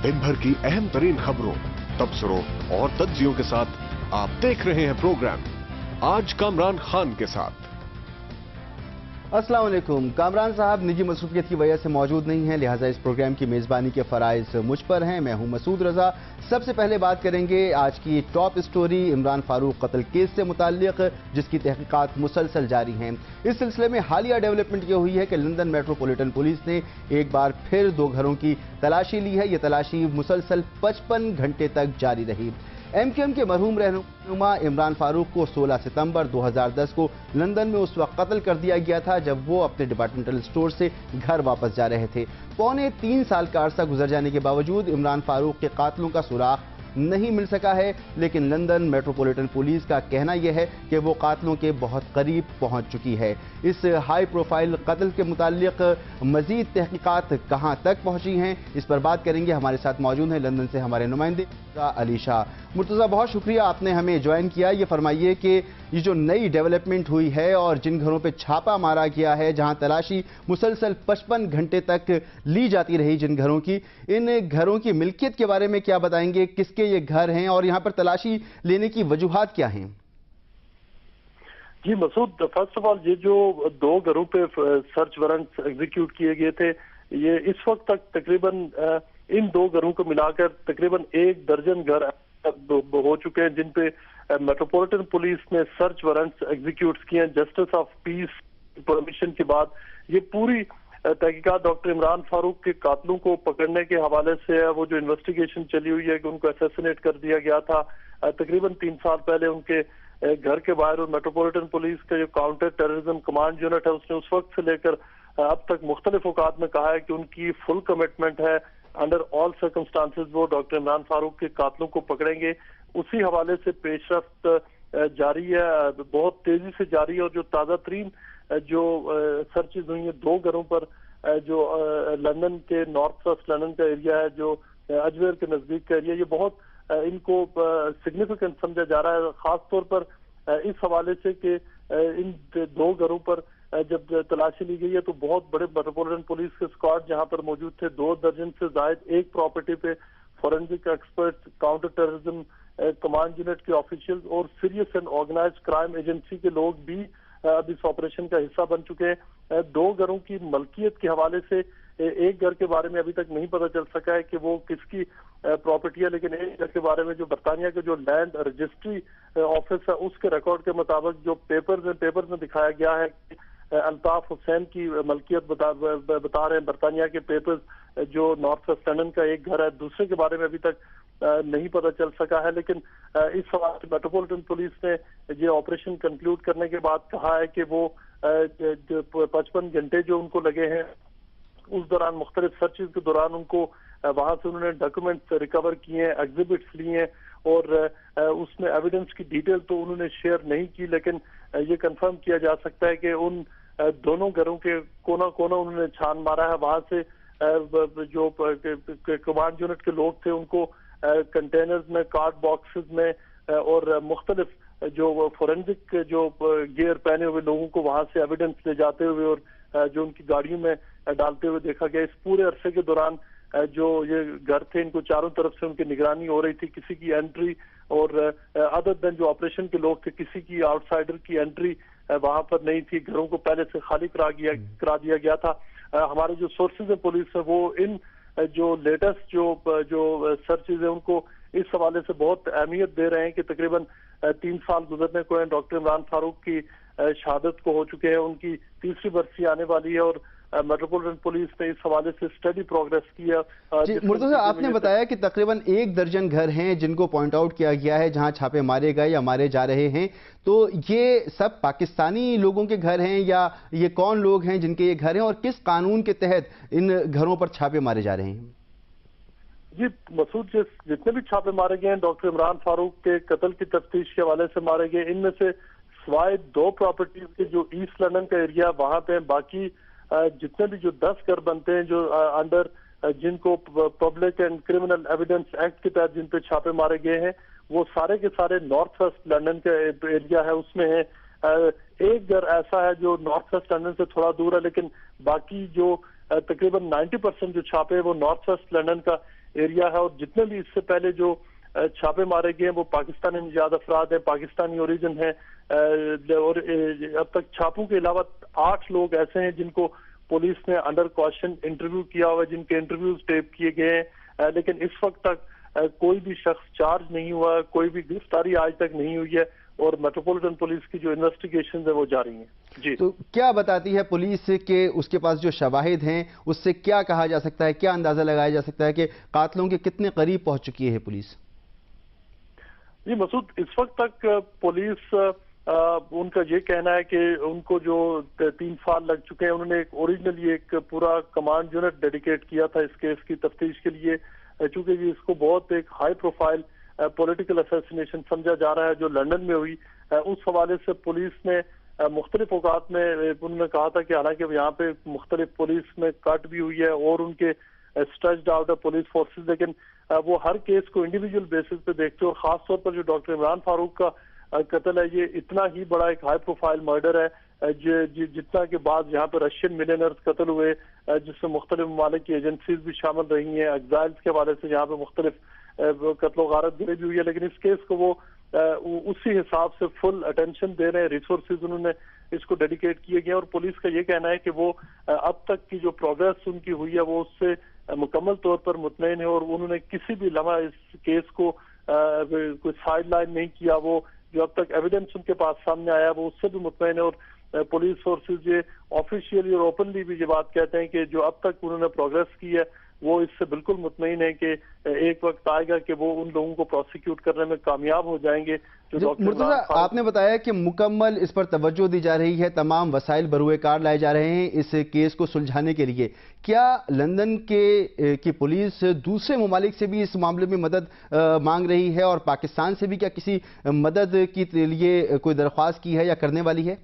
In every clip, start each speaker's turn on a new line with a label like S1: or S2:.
S1: दिन भर की अहम तरीन खबरों, तबसरों और तज्जियों के साथ आप देख रहे हैं प्रोग्राम आज कामरान खान के साथ।
S2: अस्सलाम वालेकुम। कामरान साहब निजी मसरूफियत की वजह से मौजूद नहीं हैं, लिहाजा इस प्रोग्राम की मेज़बानी के फ़राइज़ मुझ पर हैं। मैं हूं मसूद रजा। सबसे पहले बात करेंगे आज की टॉप स्टोरी इमरान फारूक कत्ल केस से मुताल्लिक, जिसकी तहकीकात मुसलसल जारी हैं। इस सिलसिले में हालिया डेवलपमेंट ये हुई है कि लंदन मेट्रोपॉलिटन पुलिस ने एक बार फिर 2 घरों की तलाशी ली है। ये तलाशी मुसलसल 55 घंटे तक जारी रही। MQM के मरहूम रहनुमा इमरान फारूक को 16 सितंबर 2010 को लंदन में उस वक्त कत्ल कर दिया गया था जब वो अपने डिपार्टमेंटल स्टोर से घर वापस जा रहे थे। पौने 3 साल का अरसा गुजर जाने के बावजूद इमरान फारूक के कातलों का सुराग नहीं मिल सका है, लेकिन लंदन मेट्रोपॉलिटन पुलिस का कहना यह है कि वो कातलों के बहुत करीब पहुंच चुकी है। इस हाई प्रोफाइल कत्ल के मुताल्लिक मजीद तहकीकात कहां तक पहुंची हैं, इस पर बात करेंगे। हमारे साथ मौजूद हैं लंदन से हमारे नुमाइंदे अली शाह। मुर्तज़ा, बहुत शुक्रिया आपने हमें ज्वाइन किया। ये फरमाइए कि ये जो नई डेवलपमेंट हुई है और जिन घरों पे छापा मारा गया है, जहां तलाशी मुसलसल 55 घंटे तक ली जाती रही जिन घरों की, इन घरों की मिल्कियत के बारे में क्या बताएंगे? किसके ये घर हैं और यहाँ पर तलाशी लेने की वजूहात क्या हैं?
S3: जी मसूद, फर्स्ट ऑफ ऑल ये जो 2 घरों पे सर्च वारंट एग्जीक्यूट किए गए थे, ये इस वक्त तक तकरीबन इन 2 घरों को मिलाकर तकरीबन 1 दर्जन घर हो चुके हैं जिन पे मेट्रोपॉलिटन पुलिस ने सर्च वारंट्स एग्जीक्यूट किए हैं जस्टिस ऑफ पीस परमिशन के बाद। ये पूरी तहकीकात डॉक्टर इमरान फारूक के कातलों को पकड़ने के हवाले से है। वो जो इन्वेस्टिगेशन चली हुई है कि उनको असैसिनेट कर दिया गया था तकरीबन 3 साल पहले उनके घर के बाहर, और मेट्रोपॉलिटन पुलिस का जो काउंटर टेररिज्म कमांड यूनिट है उसने उस वक्त से लेकर अब तक मुख्तलिफ औकात में कहा है कि उनकी फुल कमिटमेंट है, अंडर ऑल सर्कमस्टांसेस वो डॉक्टर इमरान फारूक के कातलों को पकड़ेंगे। उसी हवाले से पेशरफ्त जारी है, बहुत तेजी से जारी है। और जो ताज़ा तरीन जो सर्चेज हुई है 2 घरों पर, जो लंदन के नॉर्थ वेस्ट लंदन का एरिया है, जो अजमेर के नजदीक का एरिया, ये बहुत इनको सिग्निफिकेंट समझा जा रहा है, खास तौर पर इस हवाले से कि इन 2 घरों पर जब तलाशी ली गई है तो बहुत बड़े मेट्रोपॉलिटन पुलिस के स्क्वाड जहां पर मौजूद थे। 2 दर्जन से जायद एक प्रॉपर्टी पे forensic expert, counter terrorism command unit के ऑफिशियल्स और serious and organised crime agency के लोग भी अब इस ऑपरेशन का हिस्सा बन चुके हैं। 2 घरों की मलकियत के हवाले से एक घर के बारे में अभी तक नहीं पता चल सका है कि वो किसकी प्रॉपर्टी है, लेकिन एक घर के बारे में जो बरतानिया के जो लैंड रजिस्ट्री ऑफिस है उसके रिकॉर्ड के मुताबिक जो पेपर्स में दिखाया गया है कि अल्ताफ हुसैन की मलकियत बता रहे हैं बरतानिया के पेपर्स, जो नॉर्थ वेस्ट लंदन का एक घर है। दूसरे के बारे में अभी तक नहीं पता चल सका है, लेकिन इस सवाल से मेट्रोपॉलिटन पुलिस ने ये ऑपरेशन कंक्लूड करने के बाद कहा है कि वो 55 घंटे जो उनको लगे हैं उस दौरान मुख्तलिफ सर्चेज के दौरान उनको वहां से उन्होंने डॉक्यूमेंट्स रिकवर किए हैं, एग्जिबिट्स लिए हैं, और उसमें एविडेंस की डिटेल तो उन्होंने शेयर नहीं की, लेकिन ये कंफर्म किया जा सकता है कि उन दोनों घरों के कोना कोना उन्होंने छान मारा है। वहां से जो कमांड यूनिट के लोग थे उनको कंटेनर्स में, कार्ड बॉक्सेस में और मुख्तलिफ जो फोरेंसिक जो गियर पहने हुए लोगों को वहां से एविडेंस ले जाते हुए और जो उनकी गाड़ियों में डालते हुए देखा गया। इस पूरे अरसे के दौरान जो ये घर थे इनको चारों तरफ से उनकी निगरानी हो रही थी, किसी की एंट्री और अदर देन जो ऑपरेशन के लोग थे किसी की आउटसाइडर की एंट्री वहां पर नहीं थी। घरों को पहले से खाली करा दिया गया था। हमारे जो सोर्सेज है पुलिस है वो इन जो लेटेस्ट जो सर्चेज है उनको इस हवाले से बहुत अहमियत दे रहे हैं कि तकरीबन 3 साल गुजरने को है डॉक्टर इमरान फारूक की शहादत को हो चुके हैं, उनकी 3री बरसी आने वाली है और मेट्रोपॉलिटन पुलिस ने इस हवाले से स्टडी प्रोग्रेस किया।
S2: मुर्तज़ा, आपने बताया कि तकरीबन 1 दर्जन घर हैं जिनको पॉइंट आउट किया गया है जहां छापे मारे गए या मारे जा रहे हैं, तो ये सब पाकिस्तानी लोगों के घर हैं या ये कौन लोग हैं जिनके ये घर हैं और किस कानून के तहत इन घरों पर छापे मारे जा रहे हैं?
S3: जी मसूद, जितने भी छापे मारे गए हैं डॉक्टर इमरान फारूक के कत्ल की तफ्तीश के हवाले से मारे गए। इनमें से सिवाय 2 प्रॉपर्टीज के जो ईस्ट लंदन का एरिया वहां पे बाकी जितने भी जो 10 घर बनते हैं जो अंडर जिनको public and criminal evidence act के तहत जिन पे छापे मारे गए हैं वो सारे के सारे नॉर्थ वेस्ट लंदन का एरिया है, उसमें है। एक घर ऐसा है जो नॉर्थ वेस्ट लंदन से थोड़ा दूर है, लेकिन बाकी जो तकरीबन 90% जो छापे वो नॉर्थ वेस्ट लंदन का एरिया है और जितने भी इससे पहले जो छापे मारे गए हैं वो पाकिस्तानी निजात अफराद हैं, पाकिस्तानी ओरिजिन है। और अब तक छापों के अलावा 8 लोग ऐसे हैं जिनको पुलिस ने अंडर कॉशन इंटरव्यू किया हुआ है, जिनके इंटरव्यूज टेप किए गए हैं, लेकिन इस वक्त तक कोई भी शख्स चार्ज नहीं हुआ, कोई भी गिरफ्तारी आज तक नहीं हुई है और मेट्रोपॉलिटन पुलिस की जो इन्वेस्टिगेशन है वो जारी है। जी,
S2: तो क्या बताती है पुलिस के उसके पास जो शवाहिद हैं, उससे क्या कहा जा सकता है, क्या अंदाजा लगाया जा सकता है कि कातलों के कितने करीब पहुंच चुकी है पुलिस?
S3: जी मसूद, इस वक्त तक पुलिस उनका ये कहना है कि उनको जो 3 साल लग चुके हैं, उन्होंने ओरिजिनली एक पूरा कमांड यूनिट डेडिकेट किया था इस केस की तफ्तीश के लिए, चूंकि इसको बहुत एक हाई प्रोफाइल पॉलिटिकल असैसिनेशन समझा जा रहा है जो लंदन में हुई। उस हवाले से पुलिस ने मुख्तलिफ औकात में उन्होंने कहा था कि हालांकि यहाँ पे मुख्तलिफ पुलिस में कट भी हुई है और उनके स्ट्रेच्ड आउट है पुलिस फोर्सेस, लेकिन वो हर केस को इंडिविजुअल बेसिस पे देखते हैं और खास तौर पर जो डॉक्टर इमरान फारूक का कत्ल है, ये इतना ही बड़ा एक हाई प्रोफाइल मर्डर है जितना के बाद यहाँ पे रशियन मिलियनर्स कत्ल हुए, जिसमें मुख्तलिफ ममालिक की एजेंसीज भी शामिल रही हैं, एग्जाइल्स के हवाले से यहाँ पे मुख्तलिफ कत्ल गारत गिरी भी हुई है, लेकिन इस केस को वो उसी हिसाब से फुल अटेंशन दे रहे हैं, रिसोर्सेज उन्होंने इसको डेडिकेट किए गए हैं। और पुलिस का ये कहना है कि वो अब तक की जो प्रोग्रेस उनकी हुई है वो उससे मुकम्मल तौर पर मुतमईन है और उन्होंने किसी भी लम्हा इस केस को कोई साइड लाइन नहीं किया। वो जो अब तक एविडेंस उनके पास सामने आया वो उससे भी मुतमईन है और पुलिस फोर्सेज ये ऑफिशियली और ओपनली भी ये बात कहते हैं कि जो अब तक उन्होंने प्रोग्रेस की है वो इससे बिल्कुल मुतमईन है कि एक वक्त आएगा कि वो उन लोगों को प्रोसिक्यूट करने में कामयाब हो जाएंगे। जो डॉक्टर
S2: मुर्तजा, आपने बताया कि मुकम्मल इस पर तवज्जो दी जा रही है, तमाम वसाइल बरूए कार लाए जा रहे हैं इस केस को सुलझाने के लिए। क्या लंदन की पुलिस दूसरे ममालिक से भी इस मामले में मदद मांग रही है और पाकिस्तान से भी क्या किसी मदद के लिए कोई दरख्वास्त की है या करने वाली है?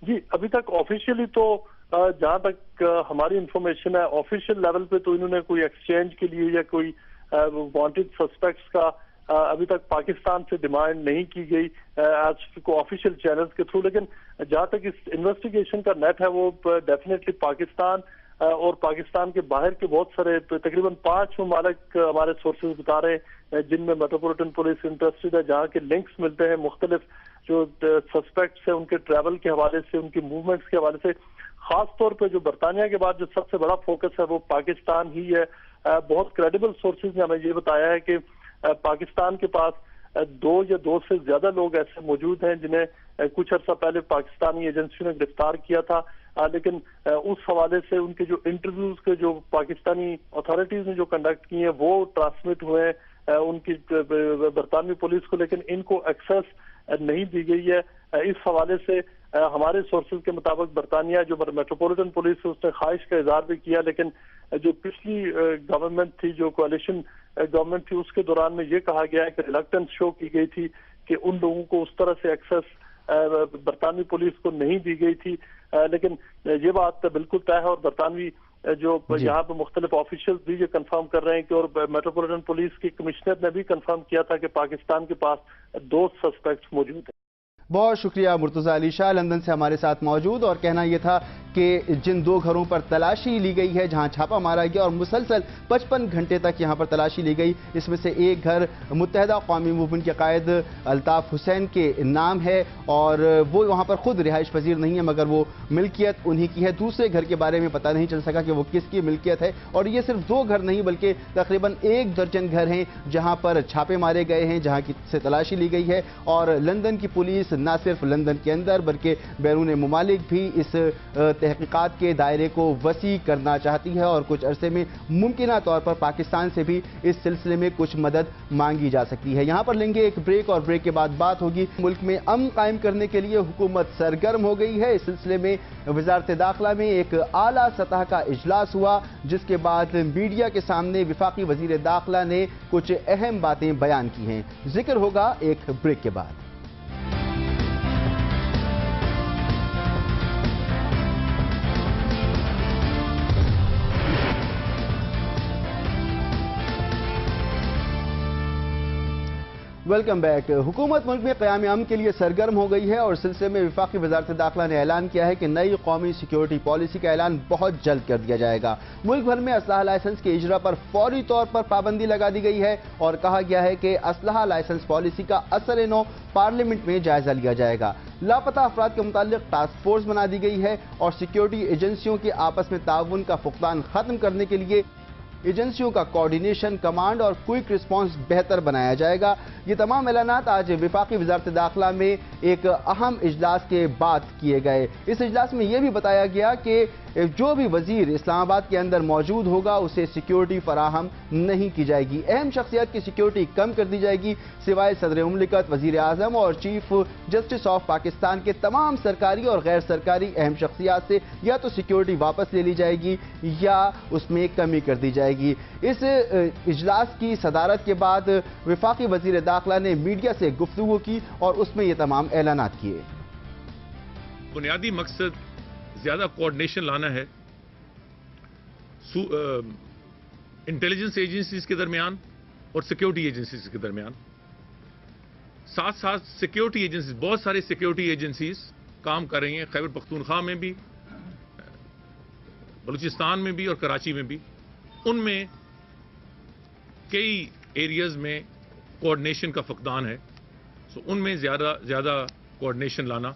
S3: जी, अभी तक ऑफिशियली तो जहां तक हमारी इंफॉर्मेशन है ऑफिशियल लेवल पे तो इन्होंने कोई एक्सचेंज के लिए या कोई वांटेड सस्पेक्ट्स का अभी तक पाकिस्तान से डिमांड नहीं की गई आज को ऑफिशियल चैनल्स के थ्रू, लेकिन जहां तक इस इन्वेस्टिगेशन का नेट है वो डेफिनेटली पाकिस्तान और पाकिस्तान के बाहर के बहुत सारे तकरीबन 5 ममालिक हमारे सोर्सेज बता रहे हैं जिनमें मेट्रोपॉलिटन पुलिस इंटरेस्टेड है, जहाँ के लिंक्स मिलते हैं मुख्तलिफ जो सस्पेक्ट्स है उनके ट्रैवल के हवाले से, उनकी मूवमेंट्स के हवाले से। खास तौर पे जो बरतानिया के बाद जो सबसे बड़ा फोकस है वो पाकिस्तान ही है। बहुत क्रेडिबल सोर्सेज ने हमें ये बताया है कि पाकिस्तान के पास 2 से ज्यादा लोग ऐसे मौजूद हैं जिन्हें कुछ अर्सा पहले पाकिस्तानी एजेंसियों ने गिरफ्तार किया था, लेकिन उस हवाले से उनके जो इंटरव्यूज के जो पाकिस्तानी अथॉरिटीज ने जो कंडक्ट किए हैं वो ट्रांसमिट हुए हैं उनकी बरतानवी पुलिस को, लेकिन इनको एक्सेस नहीं दी गई है। इस हवाले से हमारे सोर्सेज के मुताबिक बरतानिया जो मेट्रोपॉलिटन पुलिस है उसने ख्वाहिश का इजहार भी किया, लेकिन जो पिछली गवर्नमेंट थी, जो कोalition गवर्नमेंट थी, उसके दौरान में ये कहा गया है कि रिलक्टेंस शो की गई थी कि उन लोगों को उस तरह से एक्सेस बरतानवी पुलिस को नहीं दी गई थी। लेकिन ये बात बिल्कुल तय है और बरतानवी जो यहाँ पे मुख्तलिफ ऑफिशियल भी ये कंफर्म कर रहे हैं कि और मेट्रोपॉलिटन पुलिस की कमिश्नर ने भी कंफर्म किया था कि पाकिस्तान के पास 2 सस्पेक्ट्स मौजूद हैं।
S2: बहुत शुक्रिया मुर्तजा अली शाह लंदन से हमारे साथ मौजूद, और कहना यह था कि जिन 2 घरों पर तलाशी ली गई है, जहां छापा मारा गया और मुसलसल 55 घंटे तक यहां पर तलाशी ली गई, इसमें से एक घर मुत्तहदा कौमी मूवमेंट के कायद अल्ताफ हुसैन के नाम है और वो वहां पर खुद रिहाइश पजीर नहीं है मगर वो मिल्कियत उन्हीं की है। दूसरे घर के बारे में पता नहीं चल सका कि वो किसकी मिल्कियत है, और ये सिर्फ 2 घर नहीं बल्कि तकरीबन 1 दर्जन घर हैं जहां पर छापे मारे गए हैं, जहां की से तलाशी ली गई है। और लंदन की पुलिस न सिर्फ लंदन के अंदर बल्कि बैरून मुमालिक भी इस तहकीकात के दायरे को वसी करना चाहती है और कुछ अरसे में मुमकिना तौर पर पाकिस्तान से भी इस सिलसिले में कुछ मदद मांगी जा सकती है। यहां पर लेंगे एक ब्रेक और ब्रेक के बाद बात होगी। मुल्क में अमन कायम करने के लिए हुकूमत सरगर्म हो गई है। इस सिलसिले में वजारत दाखिला में एक आला सतह का इजलास हुआ जिसके बाद मीडिया के सामने वफाकी वजीर दाखिला ने कुछ अहम बातें बयान की हैं। जिक्र होगा एक ब्रेक के बाद। Welcome back. हुकूमत मुल्क में क़याम अमन के लिए सरगर्म हो गई है और इस सिलसिले में वफाकी वज़ारत दाखिला ने ऐलान किया है कि नई कौमी सिक्योरिटी पॉलिसी का ऐलान बहुत जल्द कर दिया जाएगा। मुल्क भर में असलहा लाइसेंस के इजरा पर फौरी तौर पर पाबंदी लगा दी गई है और कहा गया है कि असलहा लाइसेंस पॉलिसी का असर नो पार्लियामेंट में जायजा लिया जाएगा। लापता अफराद के मुताल्लिक टास्क फोर्स बना दी गई है और सिक्योरिटी एजेंसियों के आपस में ताउन का फुकदान खत्म करने के लिए एजेंसियों का कोऑर्डिनेशन, कमांड और क्विक रिस्पांस बेहतर बनाया जाएगा। ये तमाम ऐलानात आज वफाकी वज़ारत दाखिला में एक अहम इजलास के बाद किए गए। इस इजलास में यह भी बताया गया कि जो भी वजीर इस्लामाबाद के अंदर मौजूद होगा उसे सिक्योरिटी फराहम नहीं की जाएगी। अहम शख्सियत की सिक्योरिटी कम कर दी जाएगी, सिवाय सदर मुमलिकत, वजीर आजम और चीफ जस्टिस ऑफ पाकिस्तान के तमाम सरकारी और गैर सरकारी अहम शख्सियात से या तो सिक्योरिटी वापस ले ली जाएगी या उसमें कमी कर दी जाएगी। इस इजलास की सदारत के बाद वफाकी वजीर दाखिला ने मीडिया से गुफ्तगू की और उसमें ये तमाम ऐलानात किए।
S4: बुनियादी मकसद ज्यादा कोऑर्डिनेशन लाना है इंटेलिजेंस एजेंसीज के दरमियान और सिक्योरिटी एजेंसीज के दरमियान। साथ साथ सिक्योरिटी एजेंसीज, बहुत सारी सिक्योरिटी एजेंसीज काम कर रही हैं, खैबर पख्तूनख्वा में भी, बलूचिस्तान में भी और कराची में भी। उनमें कई एरियाज में कोऑर्डिनेशन का फकदान है, सो उनमें ज्यादा कोऑर्डिनेशन लाना।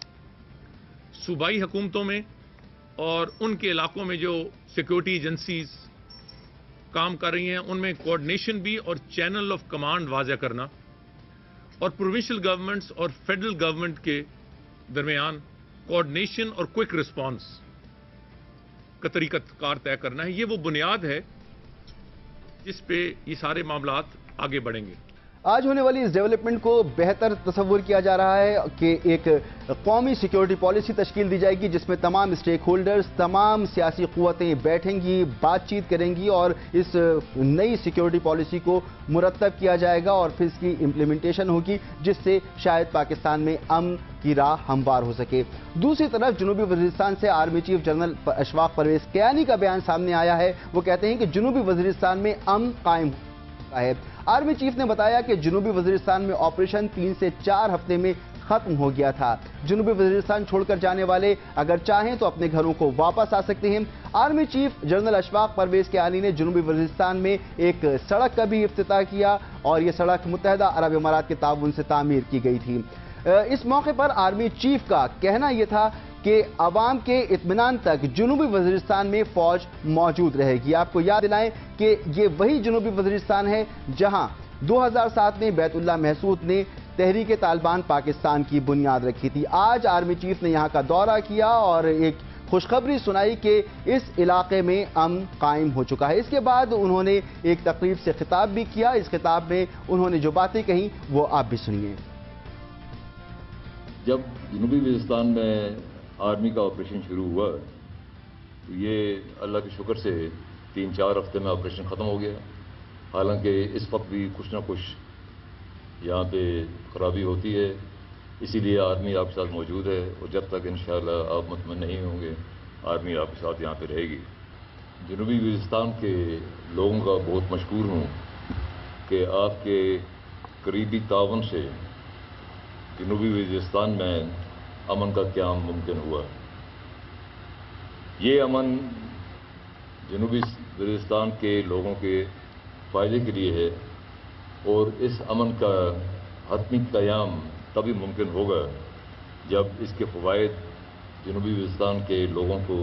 S4: सूबाई हुकूमतों में और उनके इलाकों में जो सिक्योरिटी एजेंसीज काम कर रही हैं उनमें कोऑर्डिनेशन भी और चैनल ऑफ कमांड वाज़ा करना, और प्रोविंशियल गवर्नमेंट्स और फेडरल गवर्नमेंट के दरमियान कोऑर्डिनेशन और क्विक रिस्पांस का तरीक़ाकार तय करना है। ये वो बुनियाद है जिस पे ये सारे मामलात आगे बढ़ेंगे।
S2: आज होने वाली इस डेवलपमेंट को बेहतर तस्वुर किया जा रहा है कि एक कौमी सिक्योरिटी पॉलिसी तश्कील दी जाएगी जिसमें तमाम स्टेक होल्डर्स, तमाम सियासी क़ुव्वतें बैठेंगी, बातचीत करेंगी और इस नई सिक्योरिटी पॉलिसी को मुरतब किया जाएगा और फिर इसकी इम्प्लीमेंटेशन होगी जिससे शायद पाकिस्तान में अमन की राह हमवार हो सके। दूसरी तरफ जनूबी वज़ीरिस्तान से army chief general Ashfaq Pervez Kayani का बयान सामने आया है। वो कहते हैं कि जनूबी वज़ीरिस्तान में अमन कायम है। आर्मी चीफ ने बताया कि जनूबी वज़ीरिस्तान में ऑपरेशन 3 से 4 हफ्ते में खत्म हो गया था। जनूबी वज़ीरिस्तान छोड़कर जाने वाले अगर चाहें तो अपने घरों को वापस आ सकते हैं। Army chief general Ashfaq Pervez Kayani ने जनूबी वज़ीरिस्तान में एक सड़क का भी इफ्तिताह किया और यह सड़क मुत्तहदा अरब इमारात के ताउन से तामीर की गई थी। इस मौके पर आर्मी चीफ का कहना यह था कि अवाम के इत्मीनान तक जनूबी वज़ीरिस्तान में फौज मौजूद रहेगी। आपको याद दिलाएं कि ये वही जनूबी वज़ीरिस्तान है जहां 2007 में बैतुल्लाह महसूद ने तहरीक तालिबान पाकिस्तान की बुनियाद रखी थी। आज आर्मी चीफ ने यहां का दौरा किया और एक खुशखबरी सुनाई कि इस इलाके में अमन कायम हो चुका है। इसके बाद उन्होंने एक तकरीब से खिताब भी किया। इस खिताब में उन्होंने जो बातें कही वो आप भी सुनिए।
S5: जब जनूबी वज़ीरिस्तान में आर्मी का ऑपरेशन शुरू हुआ तो ये अल्लाह के शुक्र से 3-4 हफ्ते में ऑपरेशन ख़त्म हो गया। हालांकि इस वक्त भी कुछ ना कुछ यहाँ पे ख़राबी होती है, इसीलिए आर्मी आपके साथ मौजूद है और जब तक इंशाअल्लाह आप मुतमईन नहीं होंगे आर्मी आपके साथ यहाँ पे रहेगी। जनूबी वज़ीरिस्तान के लोगों का बहुत मशकूर हूँ कि आपके करीबी तावन से जनूबी वज़ीरिस्तान में अमन का क़याम मुमकिन हुआ। ये अमन जनूबी वज़ीरिस्तान के लोगों के फ़ायदे के लिए है और इस अमन का हतमी क़याम तभी मुमकिन होगा जब इसके फ़वाइद जनूबी वज़ीरिस्तान के लोगों को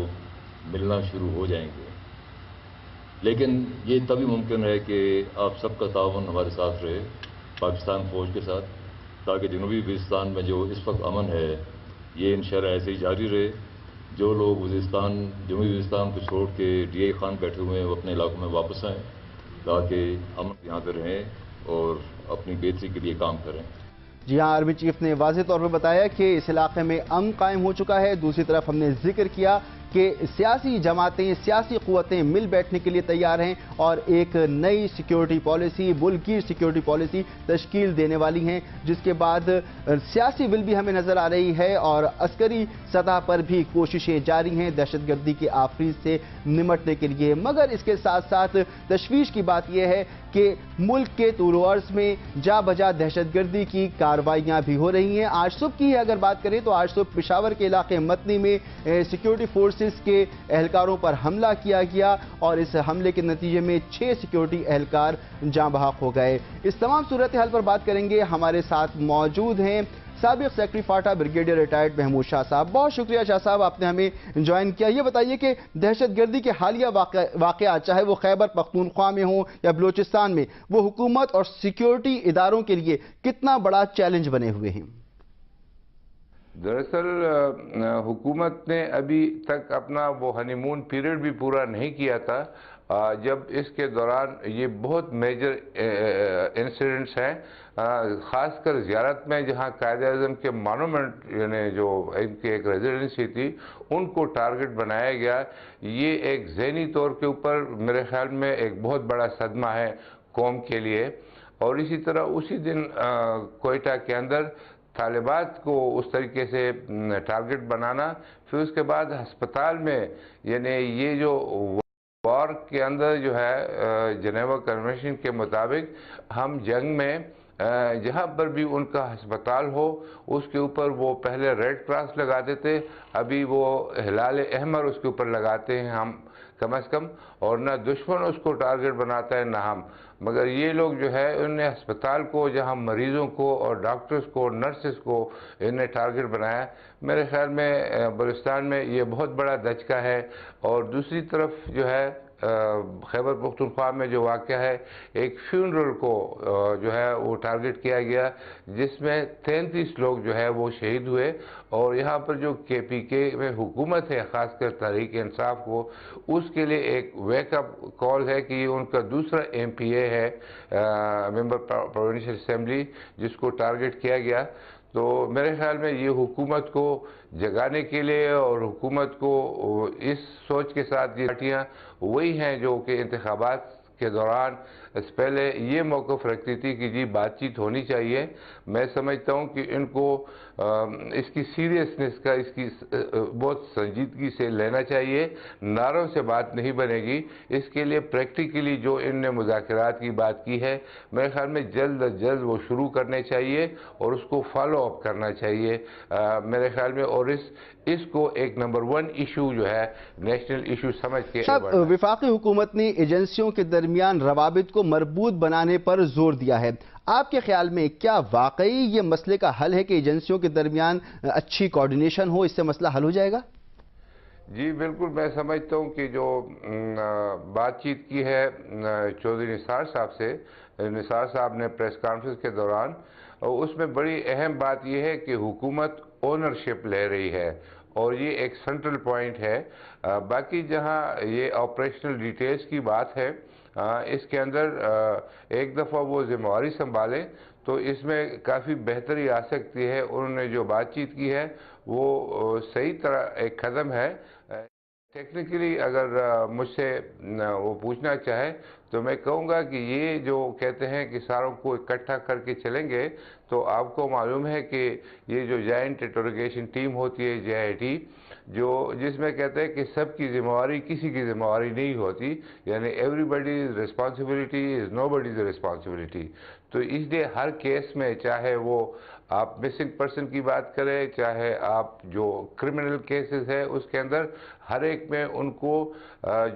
S5: मिलना शुरू हो जाएंगे। लेकिन ये तभी मुमकिन है कि आप सबका ताउन हमारे साथ रहे पाकिस्तान फ़ौज के साथ, ताकि जनूबी वज़ीरिस्तान में जो इस वक्त अमन है ये इंशाअल्लाह ऐसे ही जारी रहे। जो लोग जनूबी वज़ीरिस्तान को छोड़ के DI खान बैठे हुए हैं वो अपने इलाकों में वापस आएँ ताकि अमन यहाँ पर रहें और अपनी बेहतरी के लिए काम करें।
S2: जी हाँ, आर्मी चीफ ने वाज़ेह तौर पर बताया कि इस इलाके में अमन कायम हो चुका है। दूसरी तरफ हमने जिक्र किया کہ سیاسی جماعتیں سیاسی قوتیں مل بیٹھنے کے لیے تیار ہیں اور ایک نئی سیکیورٹی پالیسی ملک کی سیکیورٹی پالیسی تشکیل دینے والی ہیں جس کے بعد سیاسی ول بھی ہمیں نظر آ رہی ہے اور عسکری سطح پر بھی کوششیں جاری ہیں دہشت گردی کے آفریز سے نمٹنے کے لیے مگر اس کے ساتھ ساتھ تشویش کی بات یہ ہے کہ ملک کے طول و عرض میں جا بجا دہشت گردی کی کارروائیاں بھی ہو رہی ہیں آج صبح کی اگر بات کریں تو آج صبح پشاور کے علاقے متنی میں سیکیورٹی فورسز کے اہلکاروں پر حملہ کیا گیا اور اس حملے کے نتیجے میں 6 سیکیورٹی اہلکار جاں بحق ہو گئے اس تمام صورتحال پر بات کریں گے ہمارے ساتھ موجود ہیں سابق secretary FATA brigadier retired Mahmood Shah sahab بہت شکریہ شاہ صاحب آپ نے ہمیں جوائن کیا یہ بتائیے کہ دہشت گردی کے حالیہ واقعات چاہے وہ خیبر پختونخوا میں ہوں یا بلوچستان میں وہ حکومت اور سیکیورٹی اداروں کے لیے کتنا بڑا چیلنج بنے ہوئے ہیں
S6: دراصل حکومت نے ابھی تک اپنا وہ ہنی مون پیریڈ بھی پورا نہیں کیا تھا جب اس کے دوران یہ بہت میجر انسیڈنٹس ہیں خاص کر زیارت میں جہاں قائد اعظم کے مانومنٹ یعنی جو ان کی ایک ریزیڈنسی تھی ان کو ٹارگٹ بنایا گیا یہ ایک ذہنی طور کے اوپر میرے خیال میں ایک بہت بڑا صدمہ ہے قوم کے لیے اور اسی طرح اسی دن کوئٹہ کے اندر طالبات کو اس طریقے سے ٹارگٹ بنانا پھر اس کے بعد ہسپتال میں یعنی یہ جو وار کے اندر جو ہے جنیوا کنونشن کے مطابق ہم جنگ میں جہاں پر بھی ان کا ہسپتال ہو اس کے اوپر وہ پہلے ریڈ کراس لگاتے تھے ابھی وہ ہلال احمر اس کے اوپر لگاتے ہیں ہم کم از کم اور نہ دشمن اس کو ٹارگٹ بناتا ہے نہ ہم مگر یہ لوگ جو ہے انہوں نے ہسپتال کو جہاں مریضوں کو اور ڈاکٹرز کو نرسز کو انہوں نے ٹارگٹ بنایا میرے خیال میں بلوچستان میں یہ بہت بڑا دھچکا ہے اور دوسری طرف جو ہے خیبر پختونخوا میں جو واقعہ ہے ایک فیونرل کو جو ہے وہ ٹارگٹ کیا گیا جس میں 33 لوگ جو ہے وہ شہید ہوئے اور یہاں پر جو کے پی کے میں حکومت ہے خاص کر تحریک انصاف کو اس کے لیے ایک ویک اپ کال ہے کہ یہ ان کا دوسرا ایم پی اے ہے ممبر پروونشل اسمبلی جس کو ٹارگٹ کیا گیا تو میرے خیال میں یہ حکومت کو جگانے کے لیے اور حکومت کو اس سوچ کے ساتھ یہ پارٹیاں وہی ہیں جو کہ انتخابات کے دوران اس پہلے یہ موقف رکھتی تھی کہ جی بات چیت ہونی چاہیے میں سمجھتا ہوں کہ ان کو اس کی سیریسنس کا اس کی بہت سنجیدگی سے لینا چاہیے نعروں سے بات نہیں بنے گی اس کے لیے پریکٹیکلی جو ان نے مذاکرات کی بات کی ہے میرے خیال میں جلد از جلد وہ شروع کرنے چاہیے اور اس کو فالو اپ کرنا چاہیے میرے خیال میں اور اس کو ایک نمبر 1 ایشو جو ہے نیشنل ایشو سمجھ کے
S2: وفاقی حکومت نے ایجنسیوں کے درمیان روابط کو مربوط بنانے پر زور دیا ہے آپ کے خیال میں کیا واقعی یہ مسئلے کا حل ہے کہ ایجنسیوں کے درمیان اچھی کوارڈینیشن ہو اس سے مسئلہ حل ہو جائے گا
S6: جی بالکل میں سمجھتا ہوں کہ جو بات چیت کی ہے چودھری نثار صاحب سے نثار صاحب نے پریس کانفرنس کے دوران اس میں بڑی اہم بات یہ ہے کہ حکومت اونرشپ لے رہی ہے اور یہ ایک سینٹرل پوائنٹ ہے باقی جہاں یہ آپریشنل ڈیٹیلز کی بات ہے اس کے اندر ایک دفعہ وہ ذمہ داری سنبھالیں تو اس میں کافی بہتری آ سکتی ہے انہوں نے جو بات چیت کی ہے وہ صحیح طرح ایک قدم ہے ٹیکنیکلی اگر مجھ سے وہ پوچھنا چاہے تو میں کہوں گا کہ یہ جو کہتے ہیں کہ ساروں کو اکٹھا کر کے چلیں گے تو آپ کو معلوم ہے کہ یہ جو جوائنٹ انٹروگیشن ٹیم ہوتی ہے JIT جس میں کہتے ہیں کہ سب کی ذمہ داری کسی کی ذمہ داری نہیں ہوتی یعنی everybody's responsibility is nobody's responsibility تو اس لیے ہر کیس میں چاہے وہ آپ مسنگ پرسن کی بات کریں چاہے آپ جو کرمنل کیسز ہے اس کے اندر ہر ایک میں ان کو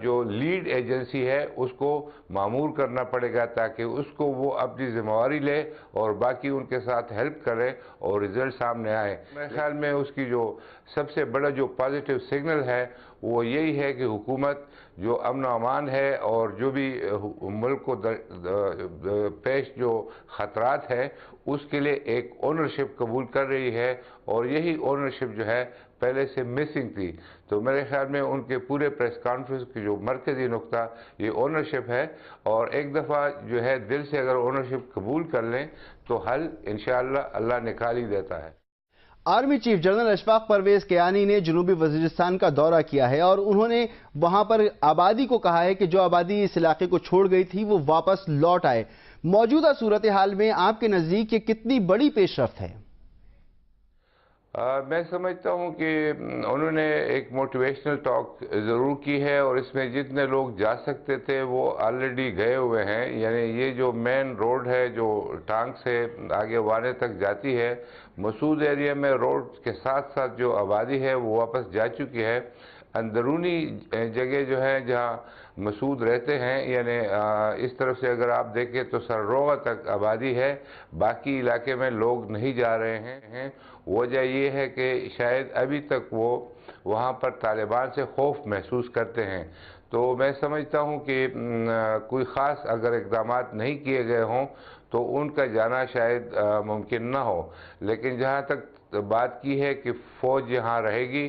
S6: جو لیڈ ایجنسی ہے اس کو معمور کرنا پڑے گا تاکہ اس کو وہ اپنی ذمہ داری لے اور باقی ان کے ساتھ ہیلپ کرے اور رزلٹ سامنے آئے میرے خیال میں اس کی جو سب سے بڑا جو پازیٹیو سگنل ہے وہ یہی ہے کہ حکومت جو امن و امان ہے اور جو بھی ملک کو پیش جو خطرات ہے اس کے لیے ایک اونرشپ قبول کر رہی ہے اور یہی اونرشپ جو ہے پہلے سے مسنگ تھی تو میرے خیال میں ان کے پورے پریس کانفرنس کی جو مرکزی نقطہ یہ اونرشپ ہے اور ایک دفعہ جو ہے دل سے اگر اونرشپ قبول کر لیں تو حل انشاءاللہ اللہ نکال ہی دیتا ہے
S2: army chief general Ashfaq Pervez Kayani ने जनूबी वजीरिस्तान का दौरा किया है और उन्होंने वहां पर आबादी को कहा है कि जो आबादी इस इलाके को छोड़ गई थी वो वापस लौट आए। मौजूदा सूरत हाल में आपके नजदीक ये कितनी बड़ी पेशरफ्त है?
S6: मैं समझता हूं कि उन्होंने एक मोटिवेशनल टॉक ज़रूर की है और इसमें जितने लोग जा सकते थे वो ऑलरेडी गए हुए हैं। यानी ये जो मेन रोड है जो टांग से आगे वाने तक जाती है, मसूद एरिया में रोड के साथ साथ जो आबादी है वो वापस जा चुकी है। अंदरूनी जगह जो है जहाँ मसूद रहते हैं, यानी इस तरफ से अगर आप देखें तो सररोगा तक आबादी है, बाकी इलाके में लोग नहीं जा रहे हैं। वजह ये है कि शायद अभी तक वो वहाँ पर तालिबान से खौफ महसूस करते हैं। तो मैं समझता हूँ कि कोई ख़ास अगर इक़दाम नहीं किए गए हों तो उनका जाना शायद मुमकिन ना हो। लेकिन जहाँ तक बात की है कि फ़ौज यहाँ रहेगी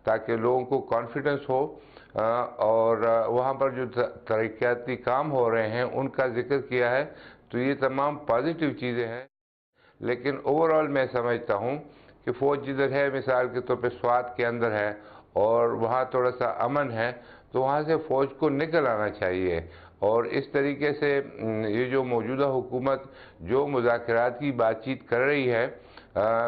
S6: ताकि लोगों को कॉन्फिडेंस हो और वहाँ पर जो तरक्याती काम हो रहे हैं उनका जिक्र किया है, तो ये तमाम पॉजिटिव चीज़ें हैं। लेकिन ओवरऑल मैं समझता हूँ कि फ़ौज जिधर है, मिसाल के तौर पे स्वात के अंदर है और वहाँ थोड़ा सा अमन है, तो वहाँ से फ़ौज को निकल आना चाहिए। और इस तरीके से ये जो मौजूदा हुकूमत जो मुज़ाकरात की बातचीत कर रही है,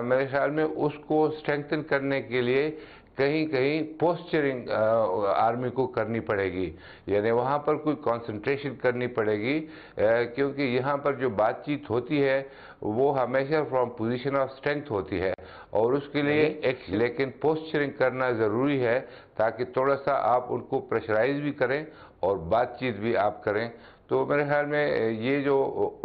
S6: मेरे ख्याल में उसको स्ट्रेंथन करने के लिए कहीं कहीं पोस्चरिंग आर्मी को करनी पड़ेगी, यानी वहाँ पर कोई कंसंट्रेशन करनी पड़ेगी, क्योंकि यहाँ पर जो बातचीत होती है वो हमेशा फ्रॉम पोजीशन ऑफ स्ट्रेंथ होती है और उसके लिए लेकिन पोस्चरिंग करना ज़रूरी है ताकि थोड़ा सा आप उनको प्रेशराइज भी करें और बातचीत भी आप करें। तो मेरे ख्याल में ये जो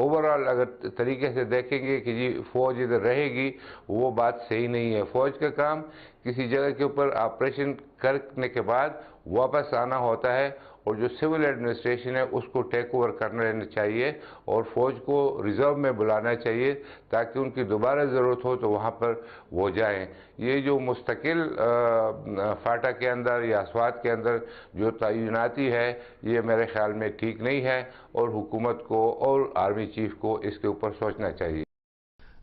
S6: ओवरऑल अगर तरीके से देखेंगे कि जी फ़ौज इधर रहेगी, वो बात सही नहीं है। फ़ौज का काम किसी जगह के ऊपर ऑपरेशन करने के बाद वापस आना होता है और जो सिविल एडमिनिस्ट्रेशन है उसको टेक ओवर करना लेना चाहिए और फ़ौज को रिज़र्व में बुलाना चाहिए ताकि उनकी दोबारा ज़रूरत हो तो वहाँ पर वो जाएं। ये जो मुस्तकिल फाटा के अंदर या स्वात के अंदर जो तैनाती है, ये मेरे ख्याल में ठीक नहीं है और हुकूमत को और आर्मी चीफ को इसके ऊपर सोचना चाहिए।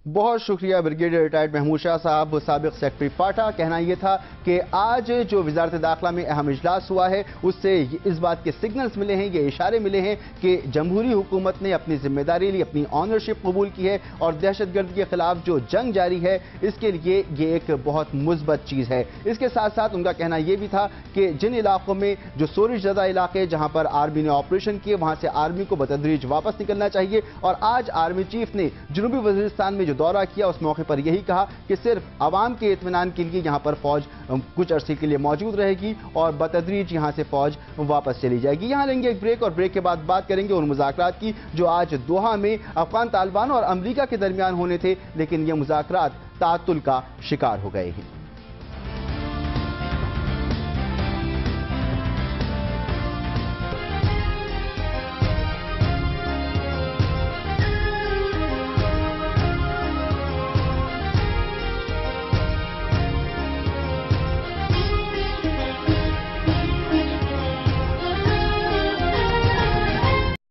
S2: बहुत शुक्रिया ब्रिगेडियर रिटायर्ड महमूद शाह साहब, साबिक सेक्रेटरी फाटा। कहना यह था कि आज जो वजारत दाखिला में अहम इजलास हुआ है उससे इस बात के सिग्नल्स मिले हैं, ये इशारे मिले हैं कि जमहूरी हुकूमत ने अपनी जिम्मेदारी ली, अपनी ऑनरशिप कबूल की है और दहशतगर्द के खिलाफ जो जंग जारी है इसके लिए ये एक बहुत मुस्बत चीज़ है। इसके साथ साथ उनका कहना यह भी था कि जिन इलाकों में जो सोरिश ज़दा इलाके जहाँ पर आर्मी ने ऑपरेशन किए वहाँ से आर्मी को बतदरीज वापस निकलना चाहिए। और आज आर्मी चीफ ने जनूबी वजीरिस्तान में दौरा किया उस मौके पर यही कहा कि सिर्फ आवाम के इत्मीनान के लिए यहां पर फौज कुछ अरसे के लिए मौजूद रहेगी और बतदरीज यहां से फौज वापस चली जाएगी। यहां लेंगे एक ब्रेक और ब्रेक के बाद बात करेंगे उन मुज़ाकरात की जो आज दोहा में अफगान तालिबान और अमेरिका के दरमियान होने थे, लेकिन ये मुज़ाकरात ताअत्तुल का शिकार हो गए हैं।